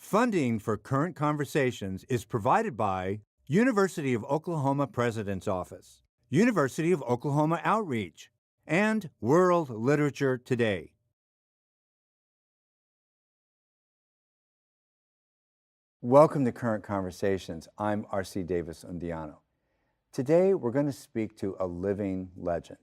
Funding for Current Conversations is provided by University of Oklahoma President's Office, University of Oklahoma Outreach, and World Literature Today. Welcome to Current Conversations. I'm R.C. Davis Undiano. Today, we're going to speak to a living legend.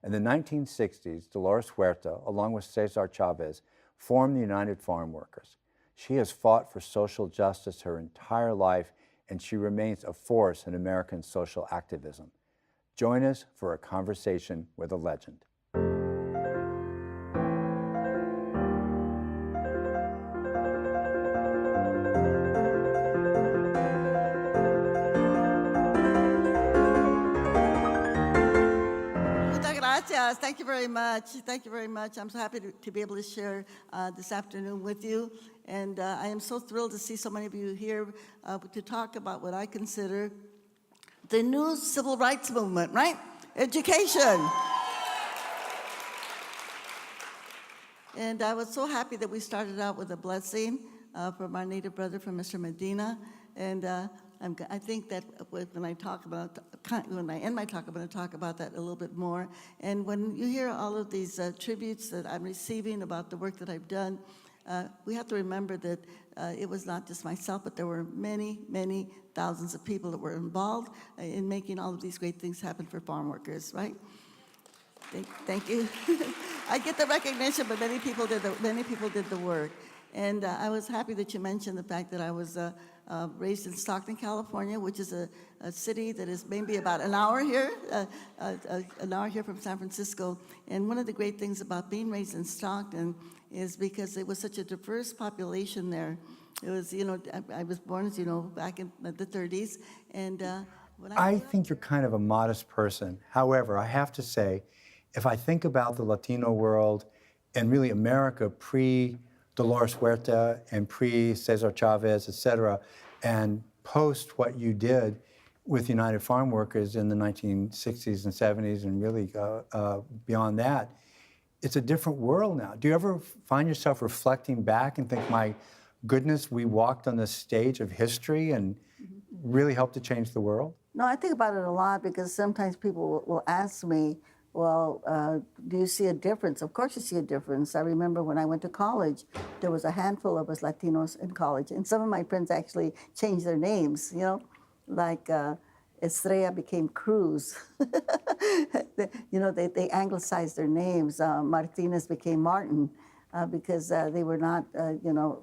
In the 1960s, Dolores Huerta, along with Cesar Chavez, formed the United Farm Workers. She has fought for social justice her entire life, and she remains a force in American social activism. Join us for a conversation with a legend. Thank you very much. Thank you very much. I'm so happy to be able to share this afternoon with you. And I am so thrilled to see so many of you here to talk about what I consider the new civil rights movement, right? Education. And I was so happy that we started out with a blessing from our native brother, from Mr. Medina. And I think that when I end my talk, I'm going to talk about that a little bit more. And when you hear all of these tributes that I'm receiving about the work that I've done, we have to remember that it was not just myself, but there were many, many thousands of people that were involved in making all of these great things happen for farm workers, right? Thank you. I get the recognition, but many people did the work. And I was happy that you mentioned the fact that I was raised in Stockton, California, which is a city that is maybe about an hour here from San Francisco. And one of the great things about being raised in Stockton is because it was such a diverse population there. It was, I was born, as you know, back in the 30s. And I think you're kind of a modest person. However, I have to say, if I think about the Latino world and really America pre-Dolores Huerta and pre-Cesar Chavez, et cetera, and post what you did with United Farm Workers in the 1960s and 70s and really beyond that, it's a different world now. Do you ever find yourself reflecting back and think, my goodness, we walked on the stage of history and really helped to change the world? No, I think about it a lot because sometimes people will ask me, well, do you see a difference? Of course you see a difference. I remember when I went to college, there was a handful of us Latinos in college, and some of my friends actually changed their names, like Estrella became Cruz. They anglicized their names. Martinez became Martin because they were not,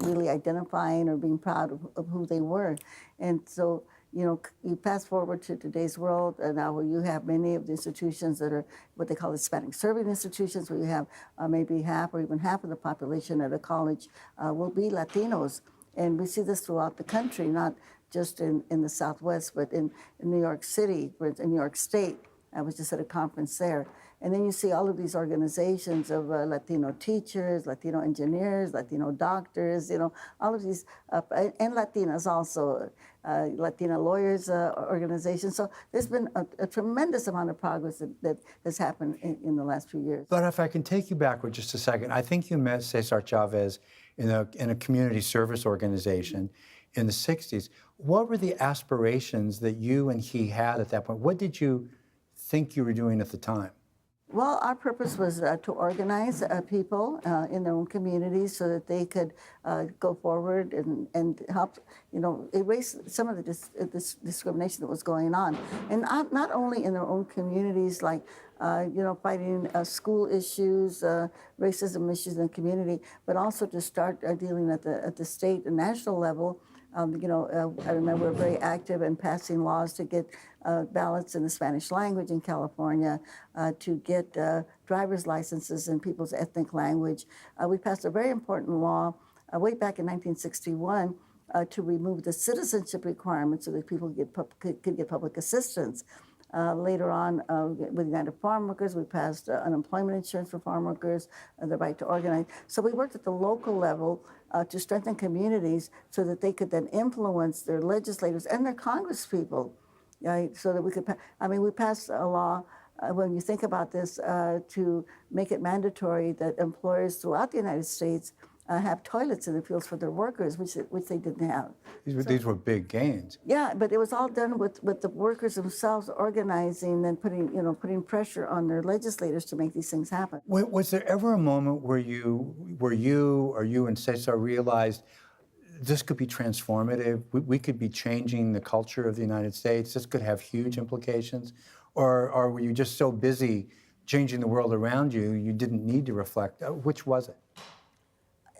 really identifying or being proud of who they were. And so, you pass forward to today's world, and now where you have many of the institutions that are what they call Hispanic serving institutions, where you have maybe half or even half of the population at a college will be Latinos. And we see this throughout the country, not just in the Southwest, but in New York City, in New York State. I was just at a conference there. And then you see all of these organizations of Latino teachers, Latino engineers, Latino doctors, all of these, and Latinas also, Latina lawyers organizations. So there's been a tremendous amount of progress that has happened in the last few years. But if I can take you backward just a second, I think you met Cesar Chavez in a community service organization in the 60s. What were the aspirations that you and he had at that point? What did you think you were doing at the time? Well, our purpose was to organize people in their own communities so that they could go forward and help, erase some of this discrimination that was going on. And not only in their own communities, like, fighting school issues, racism issues in the community, but also to start dealing at the state and national level. I remember we were very active in passing laws to get ballots in the Spanish language in California, to get driver's licenses in people's ethnic language. We passed a very important law way back in 1961 to remove the citizenship requirement so that people could get public assistance. Later on, with United Farm Workers, we passed unemployment insurance for farm workers, the right to organize. So we worked at the local level to strengthen communities so that they could then influence their legislators and their congresspeople, right? So that we could, we passed a law, when you think about this, to make it mandatory that employers throughout the United States have toilets in the fields for their workers, which they didn't have. These were big gains. Yeah, but it was all done with the workers themselves organizing and putting pressure on their legislators to make these things happen. Was there ever a moment where you and Cesar realized this could be transformative? We could be changing the culture of the United States. This could have huge implications? Or were you just so busy changing the world around you, you didn't need to reflect? Which was it?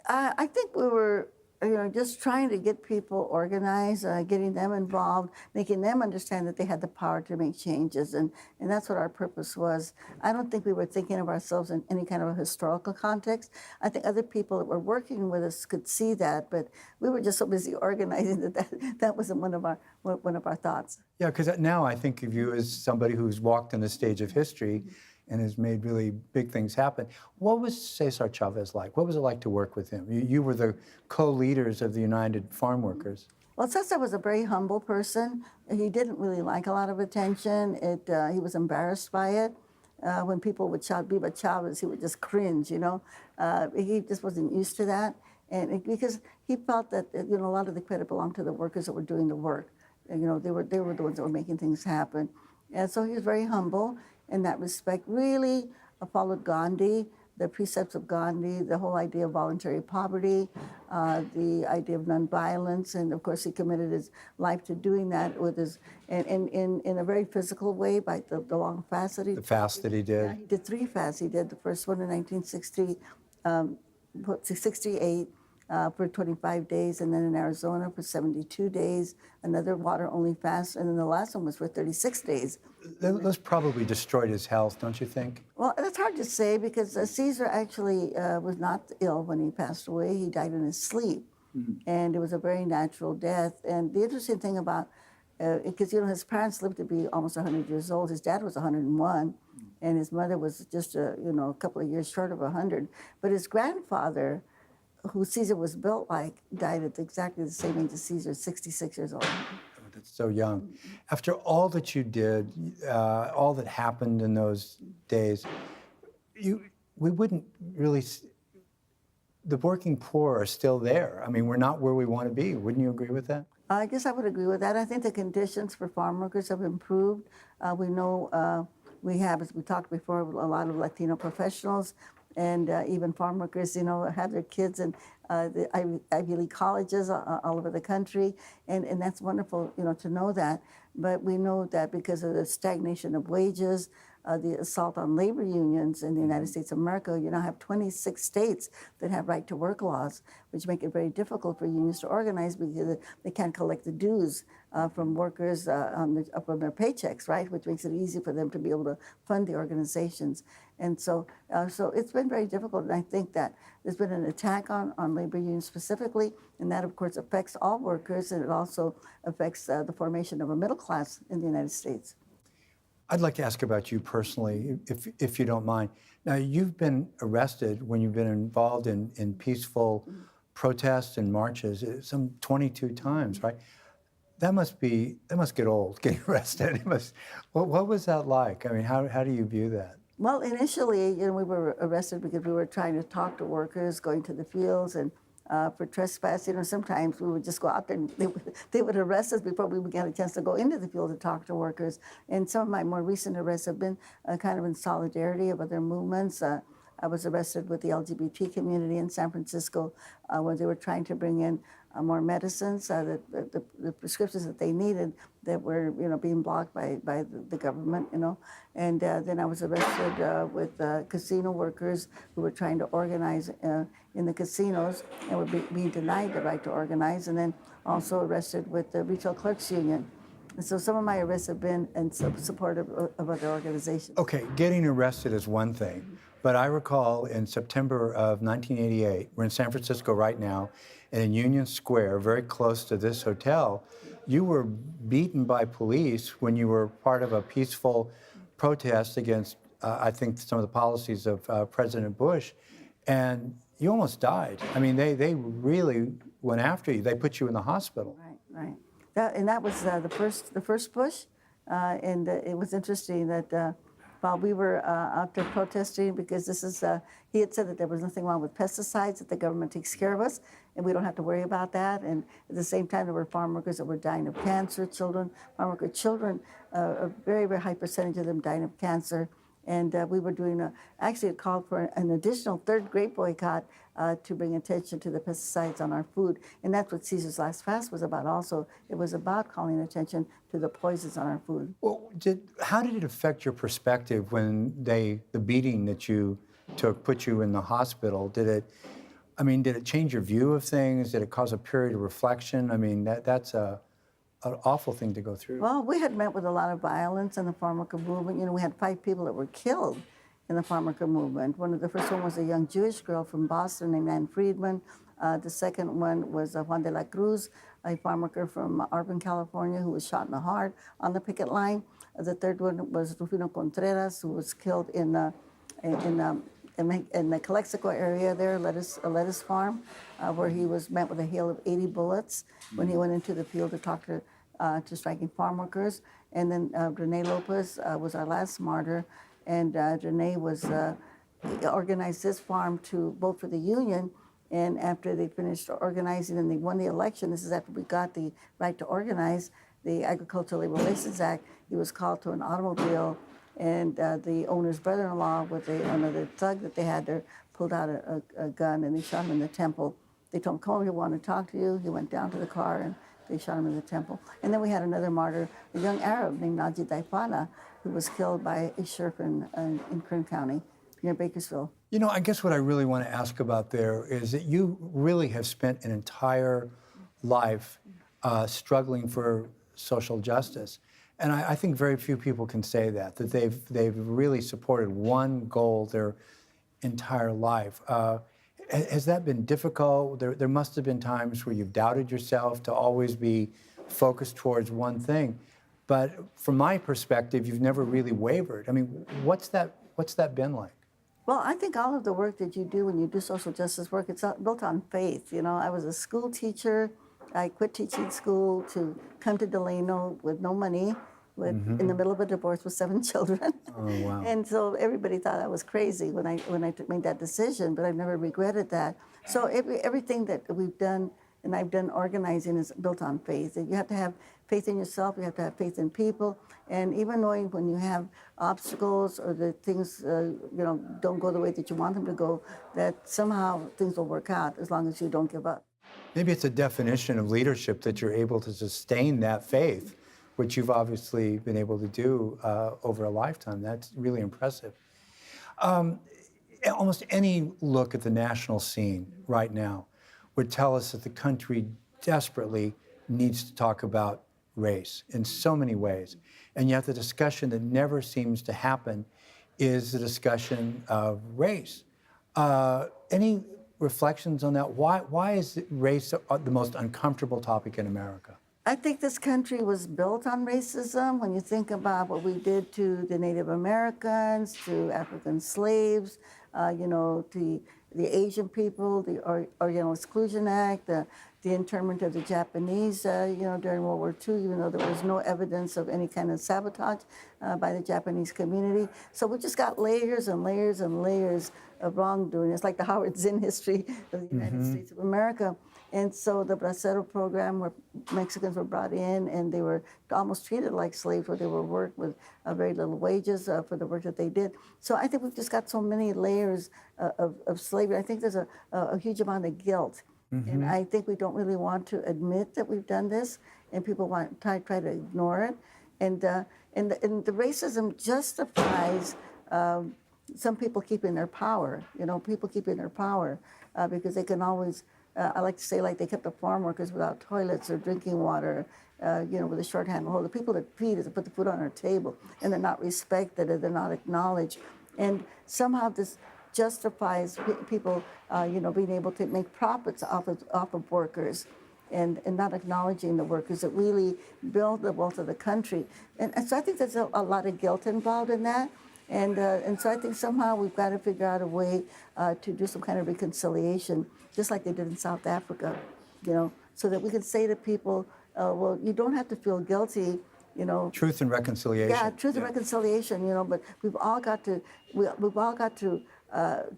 I think we were, just trying to get people organized, getting them involved, making them understand that they had the power to make changes, and that's what our purpose was. I don't think we were thinking of ourselves in any kind of a historical context. I think other people that were working with us could see that, but we were just so busy organizing that wasn't one of our thoughts. Yeah, because now I think of you as somebody who's walked on the stage of history and has made really big things happen. What was Cesar Chavez like? What was it like to work with him? You were the co-leaders of the United Farm Workers. Well, Cesar was a very humble person. He didn't really like a lot of attention. He was embarrassed by it. When people would shout "Viva Chavez," he would just cringe, He just wasn't used to that. And because he felt that, a lot of the credit belonged to the workers that were doing the work. They were the ones that were making things happen. And so he was very humble in that respect. Really followed Gandhi, the precepts of Gandhi, the whole idea of voluntary poverty, the idea of nonviolence, and of course he committed his life to doing that with his, in a very physical way by the long fast that he did. The fast that he did. Yeah, he did 3 fasts. He did the first one in 1968 for 25 days, and then in Arizona for 72 days, another water-only fast, and then the last one was for 36 days. Those probably destroyed his health, don't you think? Well, that's hard to say because Cesar actually was not ill when he passed away. He died in his sleep, and it was a very natural death. And the interesting thing about, because his parents lived to be almost 100 years old. His dad was 101, and his mother was just a couple of years short of 100. But his grandfather, who Cesar was built like, died at exactly the same age as Cesar, 66 years old. That's so young. After all that you did, all that happened in those days, we wouldn't really, the working poor are still there. I mean, we're not where we want to be. Wouldn't you agree with that? I guess I would agree with that. I think the conditions for farm workers have improved. We know we have, as we talked before, a lot of Latino professionals, and even farm workers, have their kids in the Ivy League colleges all over the country, and that's wonderful, to know that. But we know that because of the stagnation of wages, the assault on labor unions in the United States of America, you now have 26 states that have right-to-work laws, which make it very difficult for unions to organize because they can't collect the dues from workers from their paychecks, right? Which makes it easy for them to be able to fund the organizations. And so it's been very difficult, and I think that there's been an attack on labor unions specifically, and that, of course, affects all workers, and it also affects the formation of a middle class in the United States. I'd like to ask about you personally, if you don't mind. Now, you've been arrested when you've been involved in peaceful protests and marches some 22 times, right? That must get old, getting arrested. What was that like? I mean, how do you view that? Well, initially, we were arrested because we were trying to talk to workers, going to the fields, and for trespass. Sometimes we would just go out there and they would arrest us before we would get a chance to go into the field to talk to workers. And some of my more recent arrests have been kind of in solidarity of other movements. I was arrested with the LGBT community in San Francisco when they were trying to bring in more medicines, the prescriptions that they needed that were being blocked by the government, And then I was arrested with casino workers who were trying to organize in the casinos and were being denied the right to organize, and then also arrested with the Retail Clerks Union. And so some of my arrests have been in support of other organizations. Okay, getting arrested is one thing, but I recall in September of 1988, we're in San Francisco right now, and in Union Square, very close to this hotel, you were beaten by police when you were part of a peaceful protest against, I think, some of the policies of President Bush, and you almost died. I mean, they really went after you. They put you in the hospital. Right. That was the first push, and it was interesting that while we were out there protesting, because this is, he had said that there was nothing wrong with pesticides, that the government takes care of us, and we don't have to worry about that. And at the same time, there were farm workers that were dying of cancer, farm worker children, a very, very high percentage of them dying of cancer. And we were doing actually a call for an additional third grade boycott to bring attention to the pesticides on our food. And that's what Caesar's Last Fast was about also. It was about calling attention to the poisons on our food. Well, how did it affect your perspective when the beating that you took put you in the hospital? Did it change your view of things? Did it cause a period of reflection? I mean, that's an awful thing to go through. Well, we had met with a lot of violence in the farm worker movement. You know, we had 5 people that were killed in the farm worker movement. The first one was a young Jewish girl from Boston named Ann Friedman. The second one was Juan de la Cruz, a farm worker from Auburn, California, who was shot in the heart on the picket line. The third one was Rufino Contreras, who was killed in the Calexico area there, a lettuce farm, where he was met with a hail of 80 bullets when he went into the field to talk to striking farm workers. And then Rene Lopez was our last martyr, and Rene was organized this farm to vote for the union. And after they finished organizing and they won the election, this is after we got the right to organize, the Agricultural Labor Relations Act, he was called to an automobile, and the owner's brother-in-law with another thug that they had there pulled out a gun, and they shot him in the temple. They told him, come over here, we want to talk to you. He went down to the car, and they shot him in the temple. And then we had another martyr, a young Arab named Naji Daifana, who was killed by a sheriff in Kern County near Bakersfield. You know, I guess what I really want to ask about there is that you really have spent an entire life struggling for social justice. And I think very few people can say that they've really supported one goal their entire life. Has that been difficult? There must have been times where you've doubted yourself to always be focused towards one thing. But from my perspective, you've never really wavered. I mean, what's that been like? Well, I think all of the work that you do when you do social justice work, it's built on faith. You know, I was a school teacher. I quit teaching school to come to Delano with no money, in the middle of a divorce with 7 children. Oh, wow. And so everybody thought I was crazy when I made that decision, but I've never regretted that. So everything that we've done and I've done organizing is built on faith. You have to have faith in yourself, you have to have faith in people, and even knowing when you have obstacles or the things don't go the way that you want them to go, that somehow things will work out as long as you don't give up. Maybe it's a definition of leadership that you're able to sustain that faith, which you've obviously been able to do over a lifetime. That's really impressive. Almost any look at the national scene right now would tell us that the country desperately needs to talk about race in so many ways. And yet the discussion that never seems to happen is the discussion of race. Any reflections on that? Why is race the most uncomfortable topic in America? I think this country was built on racism. When you think about what we did to the Native Americans, to African slaves, to the Asian people, the Oriental Exclusion Act, the internment of the Japanese, during World War II, even though there was no evidence of any kind of sabotage by the Japanese community. So we just got layers and layers and layers of wrongdoing. It's like the Howard Zinn history of the United States of America. And so the Bracero program, where Mexicans were brought in and they were almost treated like slaves, where they were worked with very little wages for the work that they did. So I think we've just got so many layers of slavery. I think there's a huge amount of guilt. And I think we don't really want to admit that we've done this, and people try to ignore it. And the racism justifies some people keeping their power, people keeping their power because they can always, I like to say, like they kept the farm workers without toilets or drinking water, with a shorthand hold. The people that feed us, that put the food on our table, and they're not respected or they're not acknowledged. And somehow this justifies people, being able to make profits off of workers and not acknowledging the workers that really build the wealth of the country. And so I think there's a lot of guilt involved in that. And so I think somehow we've got to figure out a way to do some kind of reconciliation, just like they did in South Africa, so that we can say to people, well, you don't have to feel guilty Truth and reconciliation. Yeah, truth and reconciliation, but we've all got to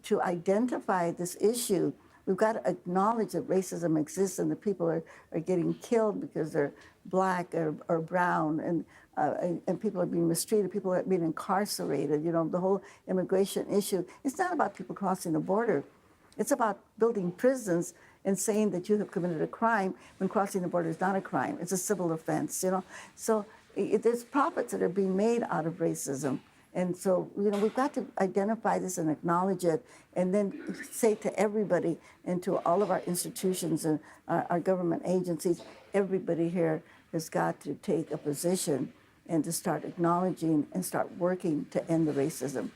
to identify this issue. We've got to acknowledge that racism exists and that people are getting killed because they're black or brown, and people are being mistreated, people are being incarcerated. The whole immigration issue. It's not about people crossing the border. It's about building prisons and saying that you have committed a crime when crossing the border is not a crime. It's a civil offense, So there's profits that are being made out of racism. And so, we've got to identify this and acknowledge it, and then say to everybody and to all of our institutions and our government agencies, everybody here has got to take a position and to start acknowledging and start working to end the racism.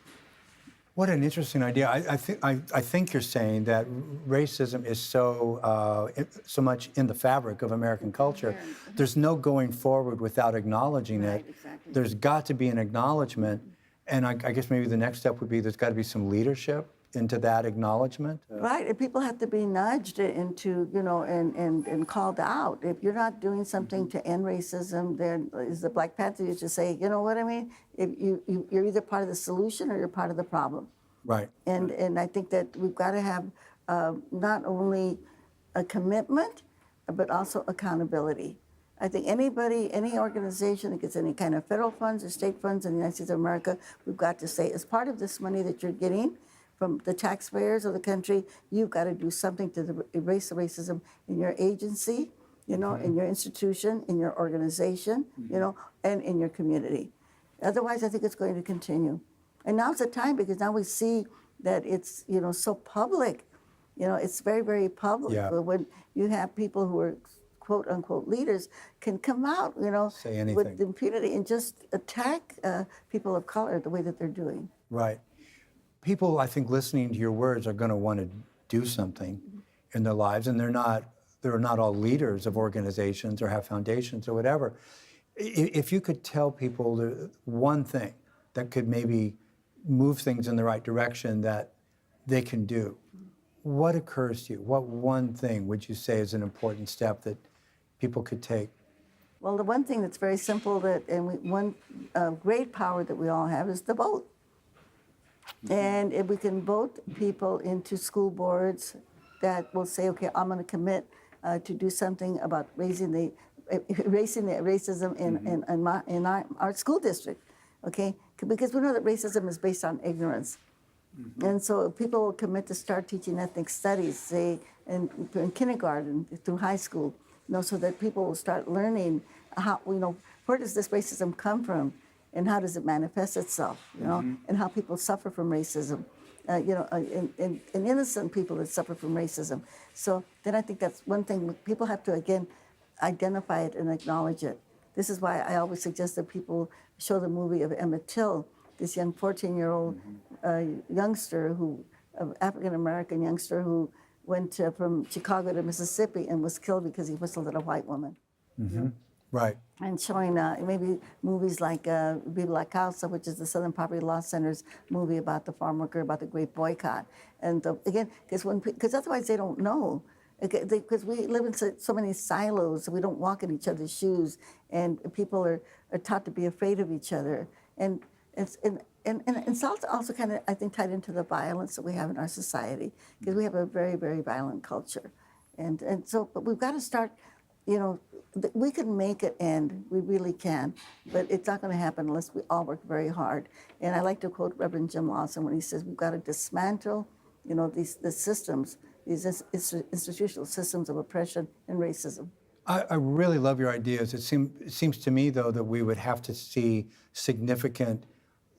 What an interesting idea. I think you're saying that racism is so much in the fabric of American culture. There's no going forward without acknowledging it. Exactly. There's got to be an acknowledgement. And I guess maybe the next step would be there's got to be some leadership into that acknowledgement. Right, and people have to be nudged into, and called out. If you're not doing something to end racism, then, as the Black Panther used to say, you know what I mean? If you're either part of the solution or you're part of the problem. Right. And I think that we've got to have not only a commitment, but also accountability. I think any organization that gets any kind of federal funds or state funds in the United States of America, we've got to say, as part of this money that you're getting from the taxpayers of the country, you've got to do something to erase the racism in your agency, in your institution, in your organization, and in your community. Otherwise, I think it's going to continue. And now's the time, because now we see that it's, so public. It's very, very public. Yeah. But when you have people who are quote unquote leaders can come out, say anything with impunity and just attack people of color the way that they're doing. Right. People, I think, listening to your words are going to want to do something in their lives, and they're not all leaders of organizations or have foundations or whatever. If you could tell people one thing that could maybe move things in the right direction that they can do, what occurs to you? What one thing would you say is an important step that people could take? Well, the one thing that's very simple one great power that we all have is the vote. And if we can vote people into school boards that will say, okay, I'm going to commit to do something about erasing the racism in our school district, okay? Because we know that racism is based on ignorance. And so if people will commit to start teaching ethnic studies, say in kindergarten through high school, so that people will start learning how, where does this racism come from, and how does it manifest itself, and how people suffer from racism, and innocent people that suffer from racism. So then I think that's one thing. People have to, again, identify it and acknowledge it. This is why I always suggest that people show the movie of Emmett Till, this young 14-year-old youngster, African-American youngster who went from Chicago to Mississippi and was killed because he whistled at a white woman. Right. And showing maybe movies like Viva la Causa, which is the Southern Poverty Law Center's movie about the farm worker, about the Great Boycott. And again, because otherwise they don't know. Because we live in so many silos, so we don't walk in each other's shoes, and people are taught to be afraid of each other. And it's also kind of, I think, tied into the violence that we have in our society, because we have a very, very violent culture. And so, but we've got to start, we can make it end, we really can, but it's not going to happen unless we all work very hard. And I like to quote Reverend Jim Lawson when he says, we've got to dismantle, the systems, these institutional systems of oppression and racism. I really love your ideas. It seems to me, though, that we would have to see significant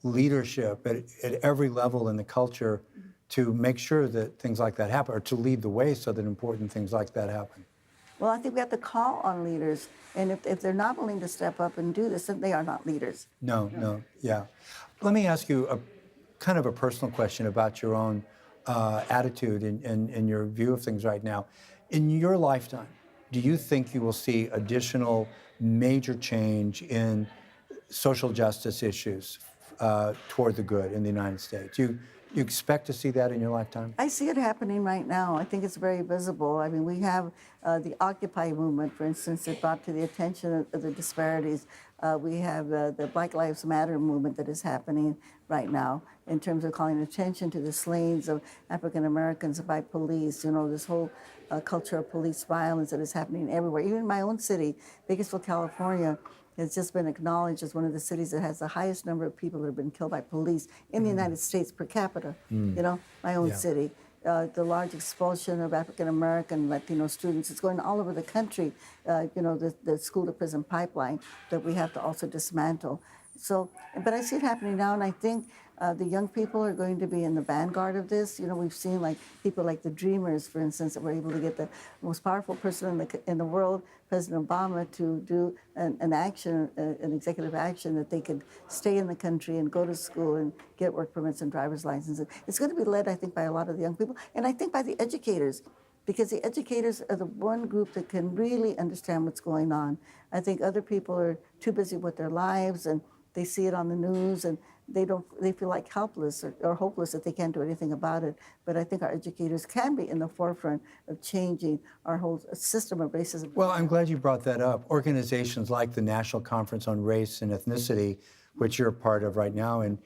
leadership at every level in the culture to make sure that things like that happen, or to lead the way so that important things like that happen. Well, I think we have to call on leaders, and if they're not willing to step up and do this, then they are not leaders. No, yeah. Let me ask you a kind of a personal question about your own attitude and your view of things right now. In your lifetime, do you think you will see additional major change in social justice issues toward the good in the United States? Do You expect to see that in your lifetime? I see it happening right now. I think it's very visible. I mean, we have the Occupy movement, for instance, that brought to the attention of the disparities. We have the Black Lives Matter movement that is happening right now in terms of calling attention to the slayings of African Americans by police. You know, this whole culture of police violence that is happening everywhere. Even in my own city, Bakersfield, California, has just been acknowledged as one of the cities that has the highest number of people that have been killed by police in the United States per capita. You know, my own city. The large expulsion of African American, Latino students. It's going all over the country. You know, the school to prison pipeline that we have to also dismantle. So, but I see it happening now, and I think the young people are going to be in the vanguard of this. You know, we've seen like people like the Dreamers, for instance, that were able to get the most powerful person in the world, President Obama, to do an action, an executive action that they could stay in the country and go to school and get work permits and driver's licenses. It's going to be led, I think, by a lot of the young people, and I think by the educators, because the educators are the one group that can really understand what's going on. I think other people are too busy with their lives, and they see it on the news, and they feel like helpless or hopeless that they can't do anything about it. But I think our educators can be in the forefront of changing our whole system of racism. Well, I'm glad you brought that up. Organizations like the National Conference on Race and Ethnicity, which you're a part of right now in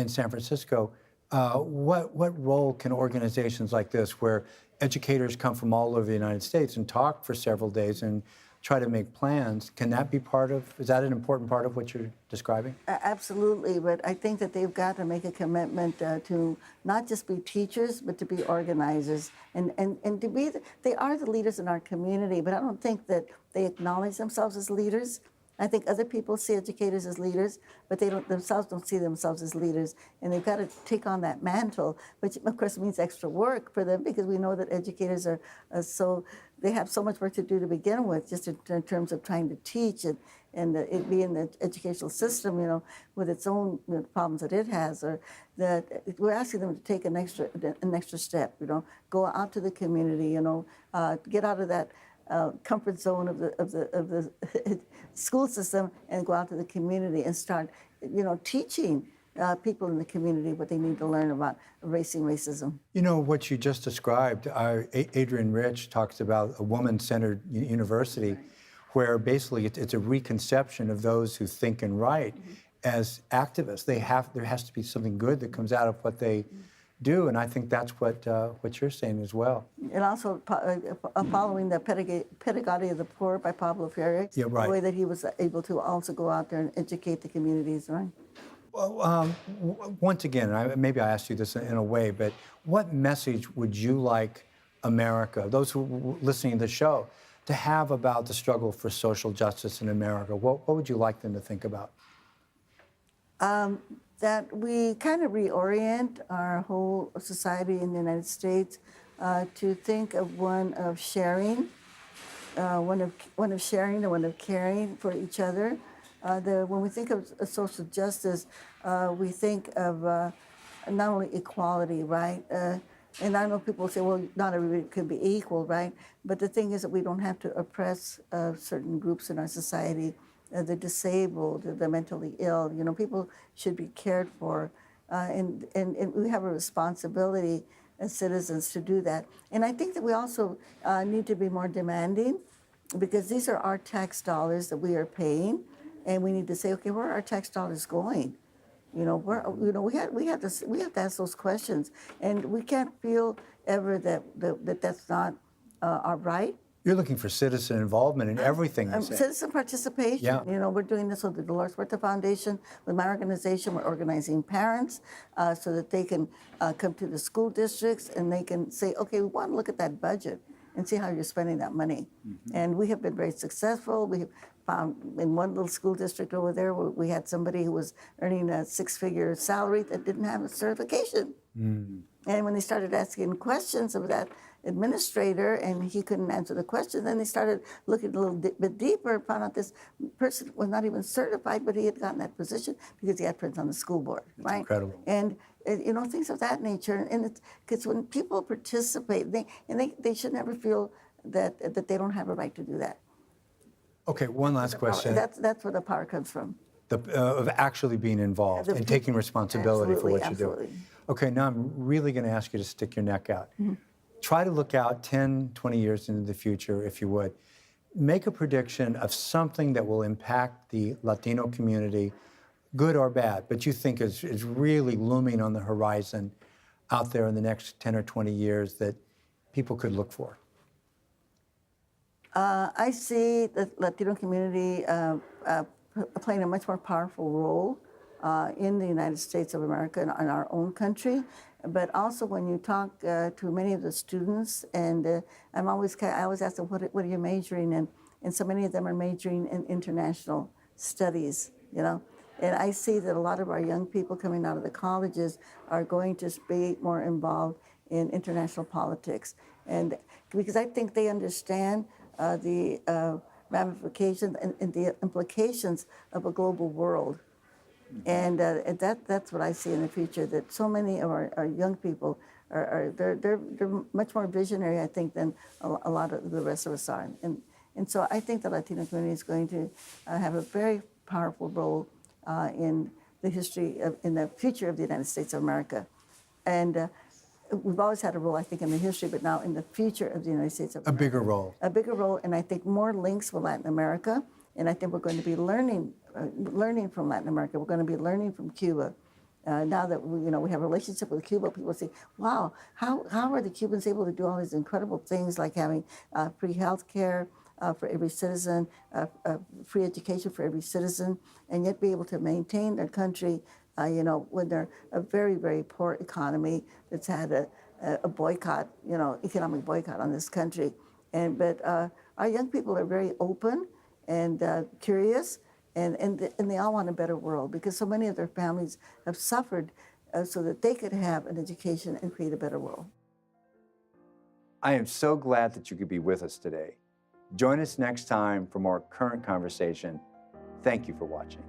San Francisco, what role can organizations like this, where educators come from all over the United States and talk for several days and try to make plans, can that be part of, is that an important part of what you're describing? Absolutely, but I think that they've got to make a commitment to not just be teachers, but to be organizers, and to be, they are the leaders in our community, but I don't think that they acknowledge themselves as leaders. I think other people see educators as leaders, but they themselves don't see themselves as leaders, and they've got to take on that mantle, which of course means extra work for them, because we know that educators are they have so much work to do to begin with, just in terms of trying to teach and it be in the educational system, you know, with its own problems that it has, or that we're asking them to take an extra step, you know, go out to the community, you know, get out of that comfort zone of the school system and go out to the community and start, you know, teaching people in the community what they need to learn about erasing racism. You know, what you just described, Adrienne Rich talks about a woman-centered university, where basically it's a reconception of those who think and write as activists. There has to be something good that comes out of what they do, and I think that's what you're saying as well. And also following the pedagogy of the poor by Pablo Freire, yeah, right. The way that he was able to also go out there and educate the communities, right? Well, once again, maybe I asked you this in a way, but what message would you like America, those who are listening to the show, to have about the struggle for social justice in America? What would you like them to think about? That we kind of reorient our whole society in the United States to think of one of sharing, one of sharing and one of caring for each other. When we think of social justice, we think of not only equality, right? And I know people say, well, not everybody could be equal, right? But the thing is that we don't have to oppress certain groups in our society, the disabled, the mentally ill. You know, people should be cared for, and we have a responsibility as citizens to do that. And I think that we also need to be more demanding, because these are our tax dollars that we are paying. And we need to say, okay, where are our tax dollars going? You know, we have to ask those questions, and we can't feel ever that that's not our right. You're looking for citizen involvement in everything. Citizen participation. Yeah. You know, we're doing this with the Dolores Huerta Foundation, with my organization. We're organizing parents so that they can come to the school districts and they can say, okay, we want to look at that budget and see how you're spending that money. Mm-hmm. And we have been very successful. We have found in one little school district over there, we had somebody who was earning a six-figure salary that didn't have a certification. Mm. And when they started asking questions of that administrator and he couldn't answer the question, then they started looking a little bit deeper, found out this person was not even certified, but he had gotten that position because he had friends on the school board. That's right? Incredible. And you know, things of that nature. And it's because when people participate, they should never feel that they don't have a right to do that. Okay, one last question. That's where the power comes from. Of actually being involved and taking responsibility for what you're doing. Okay, now I'm really going to ask you to stick your neck out. Try to look out 10, 20 years into the future, if you would. Make a prediction of something that will impact the Latino community, good or bad, but you think is really looming on the horizon out there in the next 10 or 20 years that people could look for. I see the Latino community playing a much more powerful role in the United States of America and in our own country. But also when you talk to many of the students, and I always ask them, what are you majoring in? And so many of them are majoring in international studies, you know. And I see that a lot of our young people coming out of the colleges are going to be more involved in international politics. And because I think they understand the ramifications and the implications of a global world. And that's what I see in the future, that so many of our young people they're much more visionary, I think, than a lot of the rest of us are. And so I think the Latino community is going to have a very powerful role in the in the future of the United States of America. And we've always had a role, I think, in the history, but now in the future of the United States of America. A bigger role. A bigger role, and I think more links with Latin America. And I think we're going to be learning from Latin America. We're going to be learning from Cuba. Now that we have a relationship with Cuba, people say, wow, how are the Cubans able to do all these incredible things like having free health care for every citizen, free education for every citizen, and yet be able to maintain their country, when they're a very, very poor economy that's had a boycott, economic boycott on this country. But our young people are very open and curious, and they all want a better world because so many of their families have suffered so that they could have an education and create a better world. I am so glad that you could be with us today. Join us next time for more current conversation. Thank you for watching.